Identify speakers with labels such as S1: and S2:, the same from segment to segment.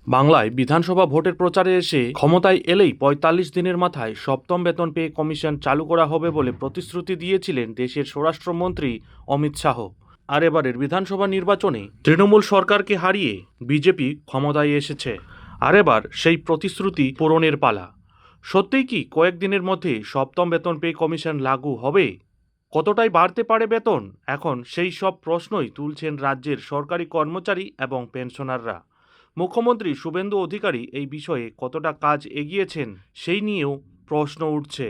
S1: বাংলায় বিধানসভা ভোটের প্রচারে এসে ক্ষমতায় এলেই ৪৫ দিনের মাথায় সপ্তম বেতন পে কমিশন চালু করা হবে বলে প্রতিশ্রুতি দিয়েছিলেন দেশের স্বরাষ্ট্রমন্ত্রী অমিত শাহ। আর এবারের বিধানসভা নির্বাচনে তৃণমূল সরকারকে হারিয়ে বিজেপি ক্ষমতায় এসেছে। আর এবার সেই প্রতিশ্রুতি পূরণের পালা। সত্যিই কি কয়েকদিনের মধ্যে সপ্তম বেতন পে কমিশন লাগু হবে? কতটাই বাড়তে পারে বেতন? এখন সেই সব প্রশ্নই তুলছেন রাজ্যের সরকারি কর্মচারী এবং পেনশনাররা। মুখ্যমন্ত্রী শুভেন্দু অধিকারী এই বিষয়ে কতটা কাজ এগিয়েছেন সেই নিয়েও প্রশ্ন উঠছে।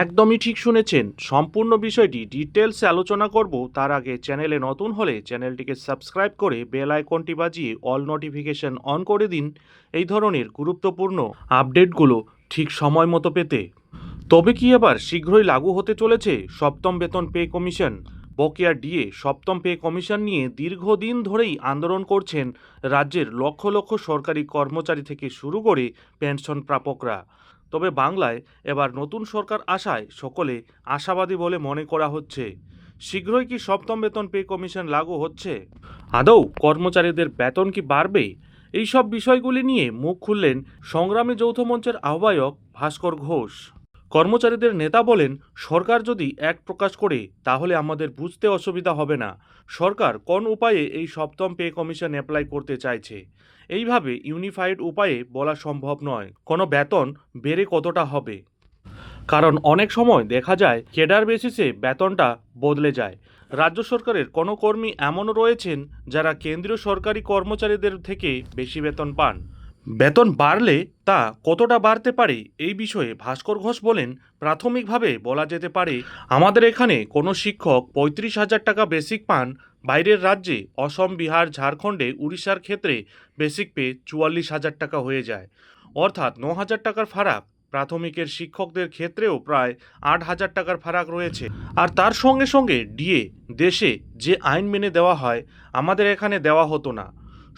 S1: একদমই ঠিক শুনেছেন, সম্পূর্ণ বিষয়টি ডিটেলসে আলোচনা করব। তার আগে চ্যানেলে নতুন হলে চ্যানেলটিকে সাবস্ক্রাইব করে বেল আইকনটি বাজিয়ে অল নোটিফিকেশন অন করে দিন এই ধরনের গুরুত্বপূর্ণ আপডেটগুলো ঠিক সময় মতো পেতে। তবে কি এবার শীঘ্রই লাগু হতে চলেছে সপ্তম বেতন পে কমিশন? বকেয়া ডিএ সপ্তম পে কমিশন নিয়ে দীর্ঘদিন ধরেই আন্দোলন করছেন রাজ্যের লক্ষ লক্ষ সরকারি কর্মচারী থেকে শুরু করে পেনশন প্রাপকরা। তবে বাংলায় এবার নতুন সরকার আসায় সকলে আশাবাদী বলে মনে করা হচ্ছে। শীঘ্রই কি সপ্তম বেতন পে কমিশন লাগু হচ্ছে? আদৌ কর্মচারীদের বেতন কি বাড়বে? এই সব বিষয়গুলি নিয়ে মুখ খুললেন সংগ্রামী যৌথ মঞ্চের আহ্বায়ক ভাস্কর ঘোষ। কর্মচারীদের নেতা বলেন, সরকার যদি এক প্রকাশ করে তাহলে আমাদের বুঝতে অসুবিধা হবে না সরকার কোন উপায়ে এই সপ্তম পে কমিশন অ্যাপ্লাই করতে চাইছে। এইভাবে ইউনিফাইড উপায়ে বলা সম্ভব নয় কোনো বেতন বেড়ে কতটা হবে, কারণ অনেক সময় দেখা যায় কেডার বেসিসে বেতনটা বদলে যায়। রাজ্য সরকারের কোনো কর্মী এমনও রয়েছেন যারা কেন্দ্রীয় সরকারি কর্মচারীদের থেকে বেশি বেতন পান। বেতন বাড়লে তা কতটা বাড়তে পারে এই বিষয়ে ভাস্কর ঘোষ বলেন, প্রাথমিকভাবে বলা যেতে পারে আমাদের এখানে কোনো শিক্ষক ৩৫,০০০ টাকা বেসিক পান, বাইরের রাজ্যে অসম, বিহার, ঝাড়খণ্ডে, উড়িষ্যার ক্ষেত্রে বেসিক পে ৪৪,০০০ টাকা হয়ে যায়, অর্থাৎ ৯,০০০ টাকার ফারাক। প্রাথমিকের শিক্ষকদের ক্ষেত্রেও প্রায় ৮,০০০ টাকার ফারাক রয়েছে। আর তার সঙ্গে সঙ্গে ডিএ দেশে যে আইন মেনে দেওয়া হয় আমাদের এখানে দেওয়া হতো না।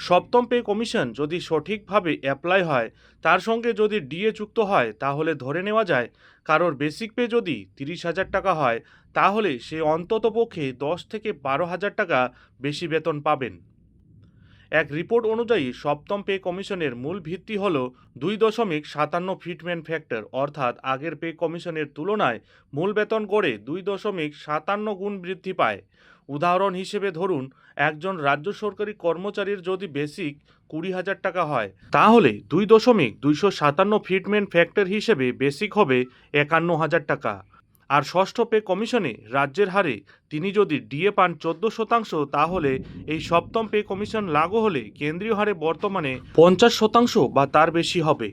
S1: সপ্তম পে কমিশন যদি সঠিকভাবে অ্যাপ্লাই হয়, তার সঙ্গে যদি ডিএ যুক্ত হয়, তাহলে ধরে নেওয়া যায় কারোর বেসিক পে যদি ৩০,০০০ টাকা হয় তাহলে সে অন্ততপক্ষে ১০ থেকে ১২,০০০ টাকা বেশি বেতন পাবেন। এক রিপোর্ট অনুযায়ী সপ্তম পে কমিশনের মূল ভিত্তি হল ২.৫৭ ফিটমেন্ট ফ্যাক্টর, অর্থাৎ আগের পে কমিশনের তুলনায় মূল বেতন গড়ে ২.৫৭ গুণ বৃদ্ধি পায়। উদাহরণ হিসেবে ধরুন, একজন রাজ্য সরকারি কর্মচারীর যদি বেসিক ২০,০০০ টাকা হয় তাহলে ২.২৫৭ ফিটমেন্ট ফ্যাক্টর হিসেবে বেসিক হবে ৫১,০০০ টাকা। আর ষষ্ঠ পে কমিশনে রাজ্যের হারে তিনি যদি ডিএ পান ১৪%, তাহলে এই সপ্তম পে কমিশন লাগু হলে কেন্দ্রীয় হারে বর্তমানে ৫০% বা তার বেশি হবে।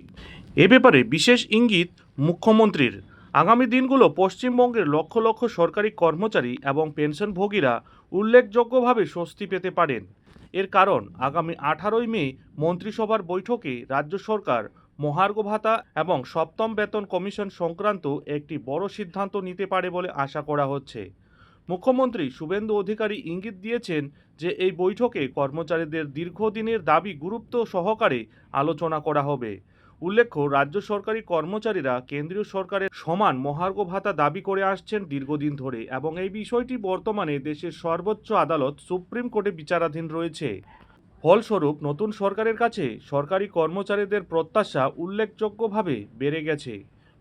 S1: এ ব্যাপারে বিশেষ ইঙ্গিত মুখ্যমন্ত্রীর। আগামী দিনগুলো পশ্চিমবঙ্গের লক্ষ লক্ষ সরকারি কর্মচারী এবং পেনশনভোগীরা উল্লেখযোগ্যভাবে স্বস্তি পেতে পারেন। এর কারণ আগামী ১৮ই মে মন্ত্রিসভার বৈঠকে রাজ্য সরকার মহার্ঘ ভাতা এবং সপ্তম বেতন কমিশন সংক্রান্ত একটি বড় সিদ্ধান্ত নিতে পারে বলে আশা করা হচ্ছে। মুখ্যমন্ত্রী শুভেন্দু অধিকারী ইঙ্গিত দিয়েছেন যে এই বৈঠকে কর্মচারীদের দীর্ঘদিনের দাবি গুরুত্ব সহকারে আলোচনা করা হবে। উল্লেখ্য, রাজ্য সরকারি কর্মচারীরা কেন্দ্রীয় সরকারের সমান মহার্ঘ ভাতা দাবি করে আসছেন দীর্ঘদিন ধরে এবং এই বিষয়টি বর্তমানে দেশের সর্বোচ্চ আদালত সুপ্রিম কোর্টে বিচারাধীন রয়েছে। ফলস্বরূপ নতুন সরকারের কাছে সরকারি কর্মচারীদের প্রত্যাশা উল্লেখযোগ্যভাবে বেড়ে গেছে।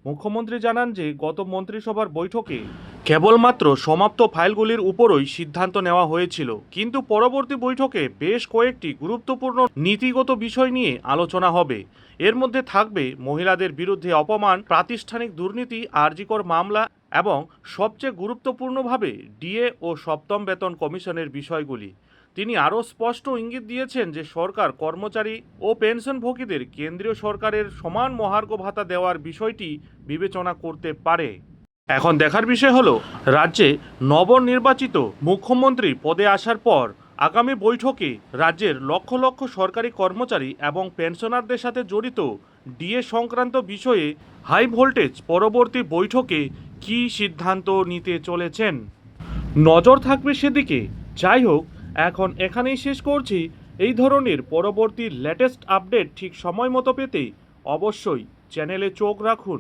S1: মুখ্যমন্ত্রী জানান যে গত মন্ত্রিসভার বৈঠকে কেবলমাত্র সমাপ্ত ফাইলগুলির উপরই সিদ্ধান্ত নেওয়া হয়েছিল, কিন্তু পরবর্তী বৈঠকে বেশ কয়েকটি গুরুত্বপূর্ণ নীতিগত বিষয় নিয়ে আলোচনা হবে। এর মধ্যে থাকবে মহিলাদের বিরুদ্ধে অপমান, প্রাতিষ্ঠানিক দুর্নীতি, আরজিকর মামলা এবং সবচেয়ে গুরুত্বপূর্ণভাবে ডিএ ও সপ্তম বেতন কমিশনের বিষয়গুলি। তিনি আরও স্পষ্ট ইঙ্গিত দিয়েছেন যে সরকার কর্মচারী ও পেনশনভোগীদের কেন্দ্রীয় সরকারের সমান মহার্ঘ ভাতা দেওয়ার বিষয়টি বিবেচনা করতে পারে। এখন দেখার বিষয় হলো, রাজ্যে নবনির্বাচিত মুখ্যমন্ত্রী পদে আসার পর আগামী বৈঠকে রাজ্যের লক্ষ লক্ষ সরকারি কর্মচারী এবং পেনশনারদের সাথে জড়িত ডিএ সংক্রান্ত বিষয়ে হাই ভোল্টেজ পরবর্তী বৈঠকে কী সিদ্ধান্ত নিতে চলেছেন, নজর থাকবে সেদিকে। যাই হোক, এখন এখানেই শেষ করছি। এই ধরনের পরবর্তী লেটেস্ট আপডেট ঠিক সময় মতো পেতে অবশ্যই চ্যানেলে চোখ রাখুন।